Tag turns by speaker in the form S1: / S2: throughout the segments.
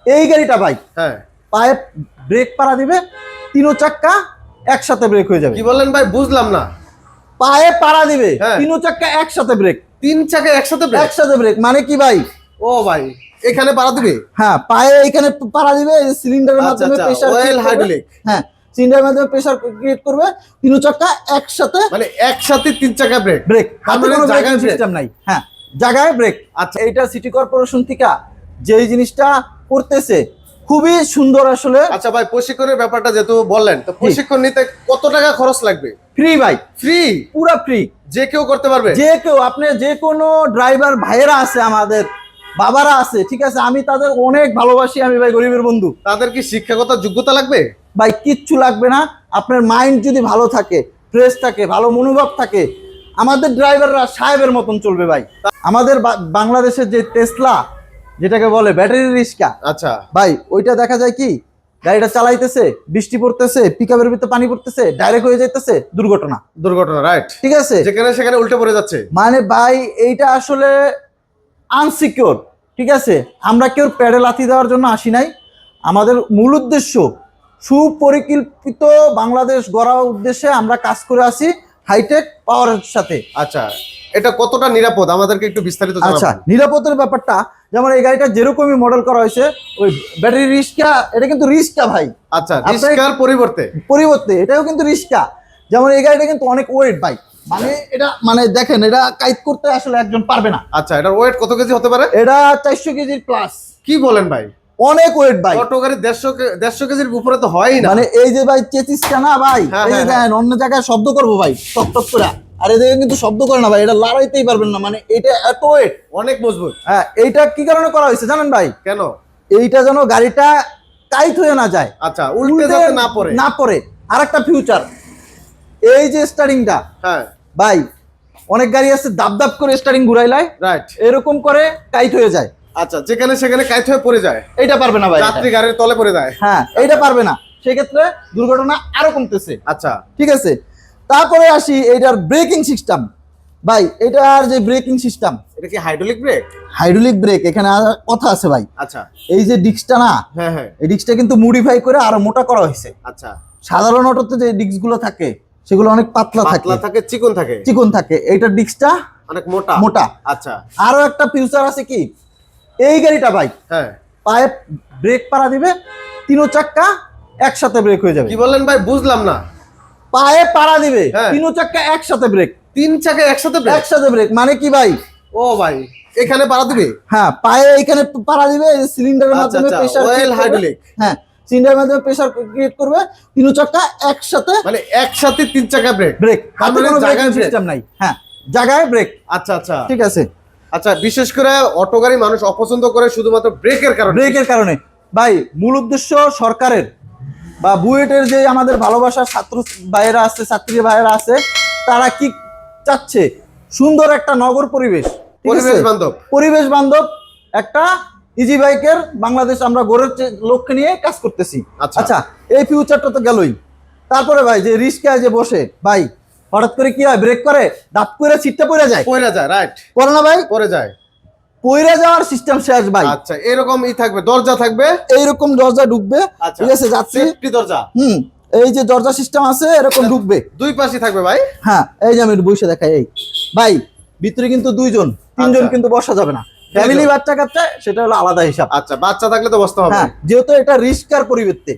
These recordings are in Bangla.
S1: এই গাড়িটা ভাই
S2: হ্যাঁ,
S1: পায়ে ব্রেক পাড়া দিবে, তিনো চাক্কা একসাথে ব্রেক হয়ে যাবে।
S2: কি বললেন ভাই, বুঝলাম না।
S1: পায়ে পাড়া দিবে,
S2: হ্যাঁ।
S1: তিনো চাক্কা একসাথে ব্রেক।
S2: তিন চাকায় একসাথে ব্রেক?
S1: একসাথে ব্রেক মানে কি ভাই?
S2: ও ভাই, এখানে পাড়া দিবে?
S1: হ্যাঁ, পায়ে এখানে পাড়া দিবে, সিলিন্ডারের
S2: আচ্ছা
S1: মাধ্যমে
S2: আচ্ছা,
S1: প্রেসার
S2: ওয়েল হাইড্রোলিক।
S1: হ্যাঁ, সিলিন্ডারের মাধ্যমে প্রেসার ক্রিয়েট করবে, তিনো চাক্কা একসাথে
S2: মানে একসাথে তিন চাকা ব্রেক?
S1: ব্রেক, হাতে
S2: মানে
S1: কোনো ব্রেকিং
S2: জায়গায়
S1: সিস্টেম নাই। হ্যাঁ, জায়গায় ব্রেক।
S2: আচ্ছা।
S1: এইটা সিটি কর্পোরেশন থেকে যেই জিনিসটা করতেছে খুবই সুন্দর আসলে।
S2: আচ্ছা ভাই, প্রশিক্ষণের ব্যাপারটা যেহেতু বললেন, তো প্রশিক্ষণ নিতে কত টাকা খরচ লাগবে?
S1: ফ্রি ভাই,
S2: ফ্রি?
S1: পুরা ফ্রি,
S2: যে কেউ করতে পারবে?
S1: যে কেউ। আপনি যে কোনো ড্রাইভার ভাইয়েরা আছে, আমাদের বাবারা আছে, ঠিক আছে, আমি তাদের অনেক ভালোবাসি, আমি ভাই গরিবের বন্ধু।
S2: তাদের কি শিক্ষাগত যোগ্যতা লাগবে?
S1: ভাই কিচ্ছু লাগবে না, আপনার মাইন্ড যদি ভালো থাকে, ফ্রেশ থাকে, ভালো মনোভাব থাকে, আমাদের ড্রাইভাররা সাহেবের মতন চলবে ভাই। আমাদের বাংলাদেশের যে টেসলা, যেটাকে বলে ব্যাটারি রিক্সা,
S2: আচ্ছা
S1: ভাই ওইটা দেখা যায় কি, গাড়িটা চালাইতেছে, বৃষ্টি পড়তেছে, পিকআপের ভিতরে পানি পড়তেছে, ডাইরেক্ট হয়ে যাইতেছে, দুর্ঘটনা।
S2: দুর্ঘটনা, রাইট।
S1: ঠিক আছে,
S2: যেখানে সেখানে উল্টে পড়ে যাচ্ছে।
S1: মানে ভাই এইটা আসলে আনসিকিউর। ঠিক আছে, আমরা কেউ প্যাডে লাথি দেওয়ার জন্য আসি নাই। আমাদের মূল উদ্দেশ্য সুপরিকল্পিত বাংলাদেশ গড়ার উদ্দেশ্যে আমরা কাজ করে আসি, হাইটেক পাওয়ারের সাথে।
S2: আচ্ছা, এটা কতটা নিরাপদ আমাদেরকে একটু বিস্তারিত জানাবেন?
S1: আচ্ছা, নিরাপত্তার ব্যাপারটা, যেমন এই গাড়িটা যেরকমই মডেল করা হয়েছে, ওই ব্যাটারি রিক্সা, এটা কিন্তু রিক্সা ভাই।
S2: আচ্ছা, রিক্সার
S1: পরিবর্তে এটাও কিন্তু রিক্সা। যেমন এই গাড়িটা কিন্তু অনেক ওয়েট ভাই, মানে এটা মানে দেখেন, এটা কাইট করতে আসলে একজন পারবে না।
S2: আচ্ছা, এটার ওয়েট কত কেজি হতে পারে?
S1: এটা 400 কেজির প্লাস।
S2: কি বলেন ভাই,
S1: অনেক ওয়েট ভাই।
S2: অটো গাড়ি 150 কেজির উপরে তো হয়ই না।
S1: মানে এই যে ভাই চেচিসটা না ভাই,
S2: হ্যাঁ,
S1: এই যে
S2: হ্যাঁ,
S1: দেখেন অন্য জায়গায় শব্দ করবো ভাই, টক টক করে, আর এদিকে কিন্তু শব্দ করে না ভাই, এটা লড়াইতেই পারবেন না, মানে এটা এত ওয়েট।
S2: অনেক মজবুত।
S1: হ্যাঁ, এইটা কি কারণে করা হয়েছে জানেন ভাই?
S2: কেন?
S1: এইটা যেন গাড়িটা টাইট হয়ে না যায়,
S2: আচ্ছা, উল্টে যাতে না পড়ে।
S1: আরেকটা ফিউচার, এই যে স্টারিংটা,
S2: হ্যাঁ
S1: ভাই অনেক গাড়ি আছে দাব দাব করে স্টারিং ঘুরাইলায়,
S2: রাইট,
S1: এরকম করে টাইট হয়ে যায়।
S2: আচ্ছা, যেখানে সেখানে কাইট হয়ে পড়ে যায়।
S1: এইটা পারবে না ভাই,
S2: যাত্রী গাড়ির তলে পড়ে যায়।
S1: হ্যাঁ, এইটা পারবে না, সেক্ষেত্রে দুর্ঘটনা আরো কমতেছে।
S2: আচ্ছা,
S1: ঠিক আছে, তারপরে আসি এইটার ব্রেকিং সিস্টেম। ভাই এটার যে ব্রেকিং সিস্টেম,
S2: এটা কি হাইড্রোলিক ব্রেক?
S1: হাইড্রোলিক ব্রেক, এখানে কথা আছে ভাই।
S2: আচ্ছা,
S1: এই যে ডিস্কটা না,
S2: হ্যাঁ হ্যাঁ,
S1: এই ডিস্কটা কিন্তু মডিফাই করে আরো মোটা করা হয়েছে।
S2: আচ্ছা,
S1: সাধারণ অটোতে যে ডিস্ক গুলো থাকে সেগুলো অনেক পাতলা থাকে, চিকন থাকে, এইটার ডিস্কটা
S2: অনেক মোটা
S1: মোটা।
S2: আচ্ছা,
S1: আরো একটা ফিউচার আছে কি, এই গাড়িটা ভাই
S2: হ্যাঁ,
S1: পায়ে ব্রেক পাড়া দিবে, তিনো চাক্কা একসাথে ব্রেক হয়ে যাবে।
S2: কি বললেন ভাই, বুঝলাম না।
S1: পায়ে পাড়া দিবে,
S2: হ্যাঁ।
S1: তিনো চাক্কা একসাথে ব্রেক।
S2: তিন চাকায় একসাথে
S1: ব্রেক মানে কি ভাই?
S2: ও ভাই, এখানে পাড়া দিবে?
S1: হ্যাঁ, পায়ে এখানে পাড়া দিবে, সিলিন্ডারের
S2: আচ্ছা,
S1: মাধ্যমে
S2: আচ্ছা,
S1: প্রেসার
S2: ওয়েল হাইড্রোলিক।
S1: হ্যাঁ, সিলিন্ডারের মাধ্যমে প্রেসার ক্রিয়েট করবে, তিনো চাক্কা একসাথে
S2: মানে একসাথে তিন চাকা ব্রেক?
S1: হাতে কোনো ব্রেকিং সিস্টেম নাই। হ্যাঁ, জায়গায় ব্রেক।
S2: আচ্ছা আচ্ছা,
S1: ঠিক আছে।
S2: আচ্ছা, বিশেষ করে অটো গাড়ি মানুষ অপছন্দ করে শুধুমাত্র ব্রেকের কারণে।
S1: ভাই মূল উদ্দেশ্য সরকারের বা বুয়েটের যে আমাদের ভালোবাসার ছাত্র ভাইয়েরা আছে, ছাত্রী ভাইয়েরা আছে, তারা কি চাচ্ছে, সুন্দর একটা নগর পরিবেশ, পরিবেশ বান্ধব একটা ইজি বাইকের বাংলাদেশ আমরা গড়ের লক্ষ্যে নিয়ে কাজ করতেছি। আচ্ছা, এই ফিউচারটা তো গেলই। তারপরে ভাই যে রিস্কায় যে বসে ভাই, হঠাৎ করে কি হয়, ব্রেক করে দাপ করে সিটটা পড়ে যায়,
S2: রাইট,
S1: পড়ে না ভাই?
S2: পড়ে
S1: যাওয়ার সিস্টেম শেষ ভাই।
S2: আচ্ছা, এরকম থাকবে, দরজা থাকবে,
S1: এইরকম দরজা ঢুকবে। ঠিক আছে, যাচ্ছে
S2: সেফটি দরজা।
S1: এই যে দরজা সিস্টেম আছে, এরকম ঢুকবে,
S2: দুই পাশে থাকবে ভাই।
S1: হ্যাঁ, এই যে আমি বসে দেখাই, এই ভাই ভিতরে কিন্তু দুইজন তিনজন কিন্তু বসা যাবে না। ফ্যামিলি বাচ্চা কাচ্চা সেটা হলো আলাদা হিসাব।
S2: আচ্ছা, বাচ্চা থাকলে তো বসতে হবে।
S1: হ্যাঁ, যেহেতু এটা রিস্কার পরিবর্তে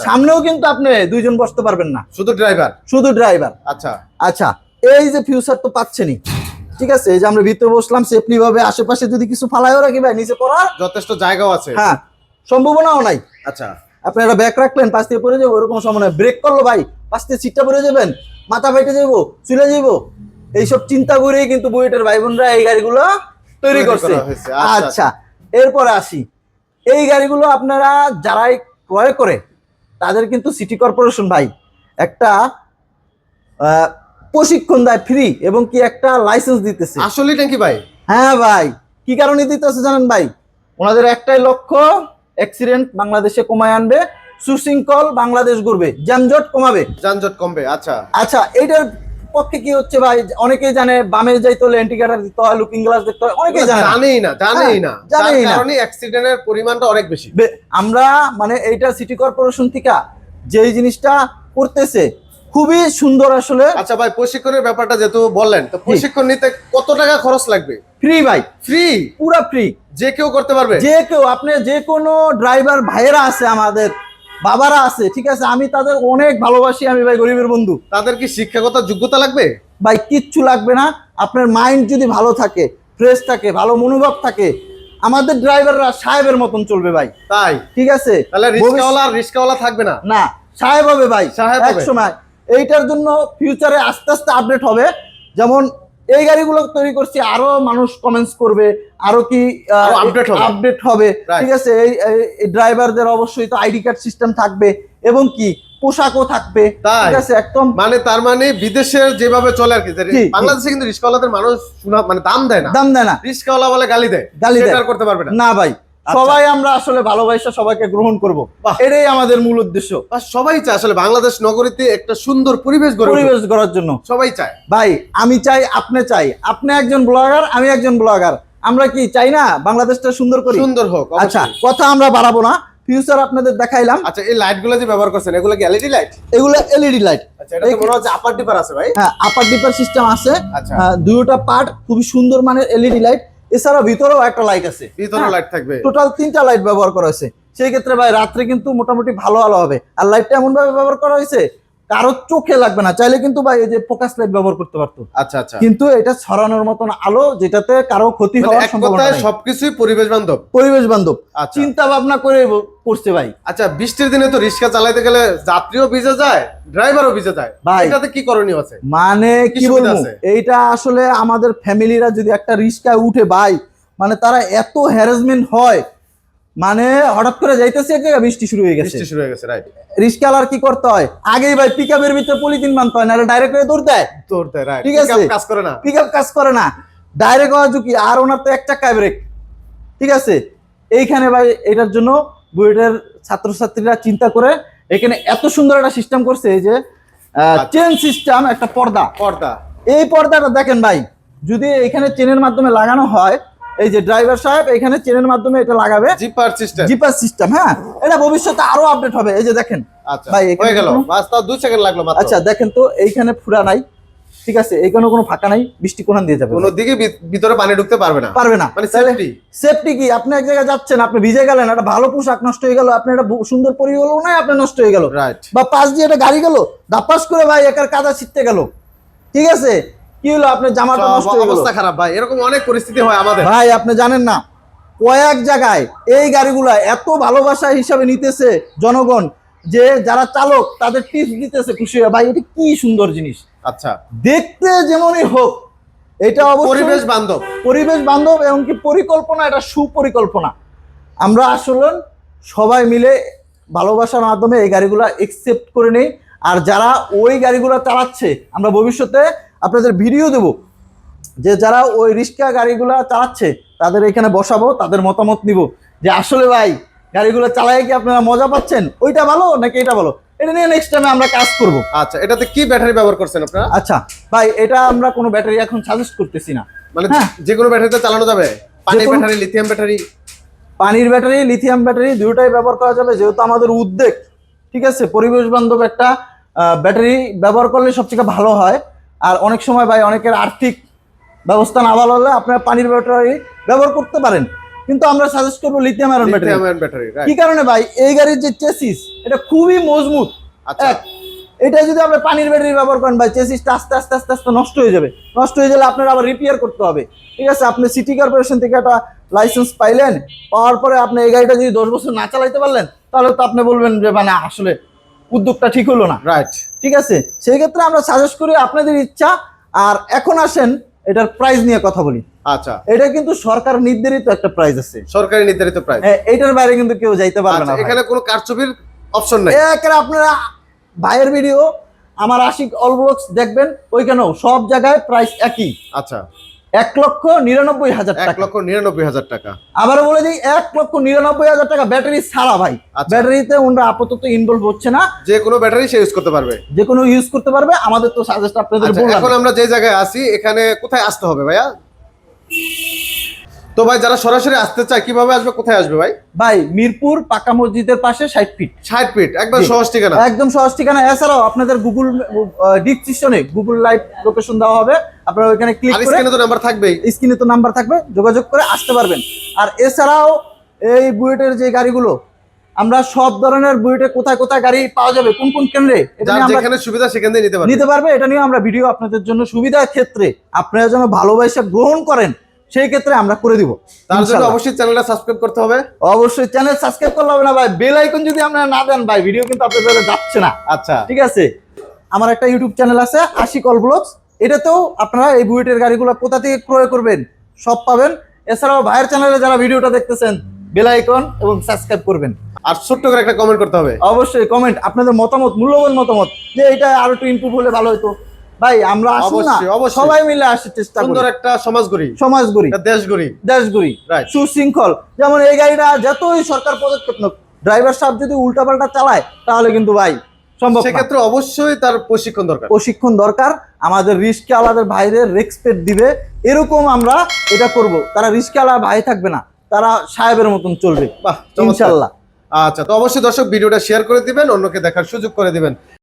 S1: সামনেও কিন্তু আপনি দুইজন বসতে পারবেন না, শুধু ড্রাইভার।
S2: আচ্ছা
S1: আচ্ছা, এই যে ফিউচার তো পাচ্ছেনই। ঠিক আছে, এই যে আমরা ভিতরে বসলাম সেফলি ভাবে, আশেপাশে যদি কিছু ফালাইও রাখি ভাই, নিচে পড়ার
S2: যথেষ্ট জায়গাও আছে।
S1: হ্যাঁ, সম্ভাবনাও নাই।
S2: আচ্ছা,
S1: আপনি একটা ব্যাগ রাখলেন, পাশ থেকে পড়ে যাবো, ওরকম সম্ভাবনা। ব্রেক করলো ভাই, পাশ থেকে সিটটা পড়ে যাবেন, মাথা ফেটে যাবো, চলে যাবো, এইসব চিন্তা করেই কিন্তু বুয়েটের ভাই বোনরা এই গাড়িগুলো তৈরি করছে। আচ্ছা, এরপরে আসি, এই গাড়িগুলো আপনারা যারাই ক্রয় করে তাদের কিন্তু সিটি কর্পোরেশন ভাই একটা প্রশিক্ষণ দেয় ফ্রি, এবং কি একটা লাইসেন্স দিতেছে।
S2: আসলে নাকি ভাই?
S1: হ্যাঁ ভাই, কি কারণে দিতেছে জানেন ভাই? ওনাদের একটাই লক্ষ্য, অ্যাক্সিডেন্ট বাংলাদেশে কমায় আনবে, সুশৃঙ্খল বাংলাদেশ গড়বে, যানজট কমবে।
S2: আচ্ছা
S1: আচ্ছা, এইটার পক্ষে কি হচ্ছে ভাই, অনেকেই জানে বামে যাইতে হলে ইন্ডিকেটর দিতে হয়, লুকিং গ্লাস দেখতে হয়, অনেকেই জানে না।
S2: জানেই না
S1: জানেই
S2: যার
S1: না।
S2: কারণে অ্যাক্সিডেন্টের পরিমাণটা অনেক বেশি।
S1: আমরা মানে এইটা সিটি কর্পোরেশন থেকে যেই জিনিসটা করতেছে খুবই সুন্দর আসলে।
S2: আচ্ছা ভাই, প্রশিক্ষণের ব্যাপারটা যেহেতু বললেন, তো প্রশিক্ষণ নিতে কত টাকা খরচ লাগবে?
S1: ফ্রি ভাই,
S2: ফ্রি,
S1: পুরা ফ্রি,
S2: যে কেউ করতে পারবে?
S1: যে কেউ, আপনি যে কোনো ড্রাইভার ভাইয়েরা আছে, আমাদের বাবারা আছে, ঠিক আছে, আমি তাদের অনেক ভালোবাসি, আমি ভাই গরিবের বন্ধু।
S2: তাদের কি শিক্ষাগত যোগ্যতা লাগবে?
S1: ভাই কিচ্ছু লাগবে না, আপনার মাইন্ড যদি ভালো থাকে, ফ্রেশ থাকে, ভালো মনোভাব থাকে, আমাদের ড্রাইভাররা সাহেবের মতন চলবে ভাই।
S2: তাই?
S1: ঠিক আছে,
S2: তাহলে রিস্কাওয়ালা থাকবে না?
S1: না, সাহেব হবে ভাই,
S2: সাহেব
S1: এক
S2: হবে।
S1: সময়। এইটার জন্য ফিউচারে আস্তে আস্তে আপডেট হবে। যেমন এই গাড়িগুলো তৈরি করছি, আরো মানুষ কমেন্টস করবে, আরো কি আপডেট হবে।
S2: Right.
S1: ঠিক আছে, এই ড্রাইভারদের অবশ্যই তো আইডি কার্ড সিস্টেম থাকবে, এবং কি পোশাকও থাকবে।
S2: তাই?
S1: ঠিক আছে, একদম
S2: মানে তার মানে বিদেশের যেভাবে চলে আর কি,
S1: জি।
S2: বাংলাদেশে কিন্তু রিস্কাওয়ালাদের মানুষ মানে দাম দেয় না,
S1: দাম দেয় না,
S2: রিস্কাওয়ালা বলে গালি দেয়,
S1: গালি দেয়।
S2: সেটা আর করতে পারবে না।
S1: না ভাই,
S2: আচ্ছা।
S1: সবাই আমরা আসলে ভালোবাসা সবাইকে গ্রহণ করব,
S2: বাহ।
S1: এটাই আমাদের মূল উদ্দেশ্য।
S2: আর সবাই চায় আসলে বাংলাদেশ নগরীতে একটা সুন্দর পরিবেশ গড়ে উঠুক।
S1: পরিবেশ গড়ার জন্য
S2: সবাই চায়
S1: ভাই, আমি চাই, আপনি চাই, আপনি একজন ব্লগার, আমি একজন ব্লগার, আমরা কি চাই না বাংলাদেশটা সুন্দর করি?
S2: সুন্দর হোক,
S1: আচ্ছা,
S2: অবশ্যই।
S1: কথা আমরা বাড়াবো না, ফিউচার আপনাদের দেখাইলাম।
S2: আচ্ছা, এই লাইটগুলো যে ব্যবহার করছেন, এগুলো কি এলইডি লাইট?
S1: এগুলো এলইডি লাইট।
S2: আচ্ছা, এটা তো মনে হচ্ছে আপার ডিপার আছে ভাই।
S1: হ্যাঁ, আপার ডিপার সিস্টেম আছে।
S2: আচ্ছা।
S1: দুইটা পার্ট, খুবই সুন্দর মানের এলইডি লাইট। এছাড়া ভিতরেও একটা লাইট আছে,
S2: ভিতরে লাইট থাকবে।
S1: টোটাল 3টা লাইট ব্যবহার করা হয়েছে। সেই ক্ষেত্রে ভাই রাত্রে কিন্তু মোটামুটি ভালো আলো হবে। আর লাইটটা এমন ভাবে ব্যবহার করা হয়েছে কারো চোখে লাগবে না, চাইলে কিন্তু ভাই এই যে ফোকাস লাইট ব্যবহার করতে পারতো।
S2: আচ্ছা আচ্ছা,
S1: কিন্তু এটা ছড়ানোর মতন আলো, যেটাতে কারো ক্ষতি
S2: মানে
S1: হওয়ার
S2: এক
S1: সম্ভাবনা
S2: কথায়
S1: নেই।
S2: সবকিছুই পরিবেশ বান্ধব।
S1: পরিবেশ বান্ধব
S2: আচ্ছা।
S1: চিন্তা ভাবনা করে করছে ভাই।
S2: আচ্ছা, বৃষ্টির দিনে তো রিক্সা চালাইতে গেলে যাত্রীও ভিজে যায়, ড্রাইভারও ভিজে যায়,
S1: ভাই।
S2: এটাতে কি করণীয় আছে?
S1: মানে
S2: কি
S1: কি
S2: সুবিধা
S1: বলবো,
S2: আছে?
S1: এইটা আসলে আমাদের ফ্যামিলিরা যদি একটা রিস্কায় উঠে ভাই, মানে তারা এত হ্যারাসমেন্ট হয়, মানে হঠাৎ করে যাইতেছে এক জায়গায় বৃষ্টি শুরু হয়ে গেছে,
S2: বৃষ্টি শুরু হয়ে গেছে, রাইট।
S1: রিস্কালার কি করতে হয়, আগেই ভাই পিকআপের ভিতরে পলিথিন বানতে হয়, না ডাইরেক্ট হয়ে দৌড় দেয়।
S2: দৌড়তে, রাইট।
S1: ঠিক আছে,
S2: কাজ করে না,
S1: পিকআপ কাজ করে না, ডাইরেক্ট হওয়া ঝুঁকি। আর ওনার তো এক চাকায় ব্রেক। ঠিক আছে, এইখানে ভাই এটার জন্য বুয়েটের ছাত্রছাত্রীরা চিন্তা করে এখানে এত সুন্দর একটা সিস্টেম করছে, এই যে চেন সিস্টেম, একটা পর্দা।
S2: পর্দা।
S1: এই পর্দাটা দেখেন ভাই, যদি এখানে চেনের মাধ্যমে লাগানো হয়, এই যে ড্রাইভার সাহেব এখানে চেনের মাধ্যমে এটা লাগাবে,
S2: জিপার সিস্টেম।
S1: Zipper system. হ্যাঁ, এটা ভবিষ্যতে আরো আপডেট হবে। এই যে দেখেন
S2: আচ্ছা
S1: ভাই, এখানে
S2: হয়ে গেল,
S1: কোনো-
S2: বাস তাও 2 সেকেন্ড লাগলো মাত্র।
S1: আচ্ছা দেখেন তো, এইখানে ফুরা নাই, ঠিক আছে, এইখানে কোনো ফাঁকা নাই, বৃষ্টি কোন দিয়ে যাবে?
S2: কোনো দিকে ভিতরে পানি ঢুকতে পারবে না,
S1: পারবে না।
S2: মানে
S1: তাহলে
S2: সেফটি।
S1: সেফটি কি, আপনি এক জায়গায় যাচ্ছেন, আপনি ভিজে গেলেন, একটা ভালো পোশাক নষ্ট হয়ে গেল, আপনি একটা সুন্দর পরিকল্পনা নাই, আপনার নষ্ট হয়ে গেল,
S2: রাইট।
S1: বা পাশ দিয়ে একটা গাড়ি গেল, দাপাস করে ভাই একার কাদা ছিটতে গেল, ঠিক আছে, কি হলো, আপনার জামাটা নষ্ট হয়ে গেল।
S2: অবস্থা খারাপ ভাই, এরকম অনেক পরিস্থিতি হয় আমাদের।
S1: ভাই আপনি জানেন না, কয়েক জায়গায় এই গাড়িগুলা এত ভালোবাসা হিসাবে নিতেছে জনগণ, যে যারা চালক তাদের টিপস দিতেছে খুশি হয়ে, ভাই এটা কি সুন্দর জিনিস,
S2: আচ্ছা,
S1: দেখতে যেমনই হোক এটা অবশ্যই
S2: পরিবেশ বান্ধব।
S1: পরিবেশ বান্ধব, এবং কি পরিকল্পনা, এটা সুপরিকল্পনা। আমরা আসলে সবাই মিলে ভালোবাসার মাধ্যমে এই গাড়িগুলা একসেপ্ট করে নেই। আর যারা ওই গাড়িগুলা চালাচ্ছে, আমরা ভবিষ্যতে আপনাদের ভিডিও দেব, যে যারা ওই রিক্সা গাড়িগুলা চালাচ্ছে তাদের এখানে বসাবো, তাদের মতামত নিব, যে আসলে ভাই গাড়িগুলো চালায় কি আপনারা মজা পাচ্ছেন, ওইটা ভালো নাকি এটা ভালো, এটা নিয়ে নেক্সট টাইমে আমরা কাজ করব।
S2: আচ্ছা, এটাতে কি ব্যাটারি ব্যবহার করছেন আপনারা?
S1: আচ্ছা ভাই, এটা আমরা কোনো ব্যাটারি এখন সাজেস্ট করতেছি না,
S2: মানে
S1: হ্যাঁ।
S2: যে কোনো ব্যাটারিতে চালানো যাবে? পানির
S1: যেকোনো-
S2: ব্যাটারি, লিথিয়াম ব্যাটারি?
S1: পানির ব্যাটারি, লিথিয়াম ব্যাটারি দুটোই ব্যবহার করা যাবে, যেহেতু আমাদের উদ্যোগ, ঠিক আছে, পরিবেশ বান্ধব একটা ব্যাটারি ব্যবহার করলে সবথেকে ভালো হয়। আর অনেক সময় ভাই অনেকের আর্থিক ব্যবস্থা না ভালো হলে আপনারা পানির ব্যাটারি ব্যবহার করতে পারেন, কিন্তু আমরা সাজেস্ট করবো lithium iron battery.
S2: Lithium ion battery,
S1: কি
S2: রাইট।
S1: কারণে ভাই, এই গাড়ির যে চেসিস এটা খুবই মজবুত।
S2: আচ্ছা,
S1: এক, এটা যদি আপনি পানির ব্যাটারি ব্যবহার করেন ভাই, চেসিসটা আস্তে আস্তে আস্তে আস্তে নষ্ট হয়ে যাবে, নষ্ট হয়ে গেলে আপনার আবার রিপেয়ার করতে হবে। ঠিক আছে, আপনি সিটি কর্পোরেশন থেকে একটা লাইসেন্স পাইলেন, পাওয়ার পরে আপনি এই গাড়িটা যদি 10 বছর না চালাইতে পারলেন, তাহলে তো আপনি বলবেন যে মানে আসলে উদ্যোগটা ঠিক হলো না।
S2: রাইট।
S1: ঠিক আছে, সেই ক্ষেত্রে আমরা সাজেস্ট করি আপনাদের ইচ্ছা। আর এখন আসেন এটার প্রাইস নিয়ে কথা বলি।
S2: আচ্ছা,
S1: এটা কিন্তু সরকার নির্ধারিত একটা প্রাইস আছে,
S2: সরকারি নির্ধারিত প্রাইস।
S1: এইটার বাইরে কিন্তু কেউ যাইতে পারবে না
S2: আচ্ছা,
S1: ভাই।
S2: এখানে কোনো কারচুপির অপশন নাই?
S1: একের আপনারা ভাইয়ের ভিডিও আমার আশিক অল ব্লগস দেখবেন, ওইখানেও সব জায়গায় প্রাইস একই।
S2: আচ্ছা,
S1: 1,99,000 টাকা।
S2: 1,99,000 টাকা।
S1: আবারও বলে দিই 1,99,000 টাকা ব্যাটারি ছাড়া ভাই।
S2: আচ্ছা।
S1: ব্যাটারিতে ওনারা আপাতত ইনভলভ হচ্ছে না,
S2: যে কোনো ব্যাটারি সে ইউজ করতে পারবে।
S1: যে কোনো ইউজ করতে পারবে। আমাদের তো সাজেস্ট আপনাদের
S2: আচ্ছা,
S1: বললাম।
S2: এখন আমরা যে জায়গায় আছি এখানে কোথায় আসতে হবে ভাইয়া? তো ভাই যারা সরাসরি আসতে চায় কিভাবে আসবে, কোথায় আসবে ভাই?
S1: ভাই মিরপুর পাকা মসজিদের পাশে 60 ফিট।
S2: 60 ফিট, একবার
S1: জি।
S2: সহজ ঠিকানা।
S1: একদম সহজ ঠিকানা। এছাড়াও আপনাদের গুগল ডিসক্রিপশনে গুগল লাইভ লোকেশন দেওয়া হবে, আপনারা ওইখানে ক্লিক
S2: আর
S1: করে,
S2: স্ক্রিনে তো নাম্বার থাকবেই।
S1: স্ক্রিনে তো নাম্বার থাকবে, যোগাযোগ করে আসতে পারবেন। আর এছাড়াও এই বুয়েটের যে গাড়িগুলো, আমরা সব ধরনের বুয়েটে কোথায় কোথায় গাড়ি পাওয়া যাবে, কোন কোন কেন্দ্রে, এটা
S2: যার
S1: নিয়ে আমরা
S2: যেখানে সুবিধা সেখান থেকে নিতে পারবে।
S1: নিতে পারবে। এটা নিয়ে আমরা ভিডিও আপনাদের জন্য সুবিধার ক্ষেত্রে আপনারা যেন ভালোবাসা গ্রহণ করেন সেই ক্ষেত্রে আমরা করে দিব।
S2: তার জন্য
S1: ইনশাআল্লাহ।
S2: অবশ্যই চ্যানেলটা সাবস্ক্রাইব করতে হবে।
S1: অবশ্যই চ্যানেল সাবস্ক্রাইব করলে হবে না ভাই, বেল আইকন যদি আপনারা না দেন ভাই ভিডিও কিন্তু আপনাদের যাচ্ছে না।
S2: আচ্ছা,
S1: ঠিক আছে। আমার একটা ইউটিউব চ্যানেল আছে আশিক অল ব্লগস, এটাতেও আপনারা এই বুয়েটের গাড়িগুলো কোথা থেকে ক্রয় করবেন সব পাবেন। এছাড়াও ভাইয়ের চ্যানেলে যারা ভিডিওটা দেখতেছেন বেল আইকন এবং সাবস্ক্রাইব করবেন।
S2: আর ছোট্ট করে একটা কমেন্ট করতে হবে।
S1: অবশ্যই কমেন্ট, আপনাদের মতামত, মূল্যবান মতামত, যে এটা আরো একটু ইমপ্রুভ হলে ভালো হতো। ভাই আমরা আসুন না,
S2: অবশ্যই, অবশ্যই।
S1: সবাই মিলে আসার চেষ্টা করি,
S2: সুন্দর একটা সমাজ গড়ি,
S1: সমাজ গড়ি,
S2: একটা দেশ গড়ি।
S1: দেশ গড়ি,
S2: Right.
S1: সুশৃঙ্খল। যেমন এই গাড়িটা যতই সরকার পদক্ষেপ নেক, ড্রাইভার সাহেব যদি উল্টাপাল্টা চালায় তাহলে কিন্তু ভাই সম্ভব না।
S2: সেক্ষেত্রে অবশ্যই তার প্রশিক্ষণ দরকার।
S1: প্রশিক্ষণ দরকার। আমাদের রিস্কাওয়ালাদের ভাইদের রেসপেক্ট দিবে, এরকম আমরা এটা করব। তারা রিস্কাওয়ালা ভাই থাকবে না, তারা সাহেবের মতন চলবে
S2: বাহ, চমৎকার।
S1: ইনশাল্লাহ।
S2: আচ্ছা, তো অবশ্যই দর্শক ভিডিওটা শেয়ার করে দিবেন, অন্যকে দেখার সুযোগ করে দিবেন।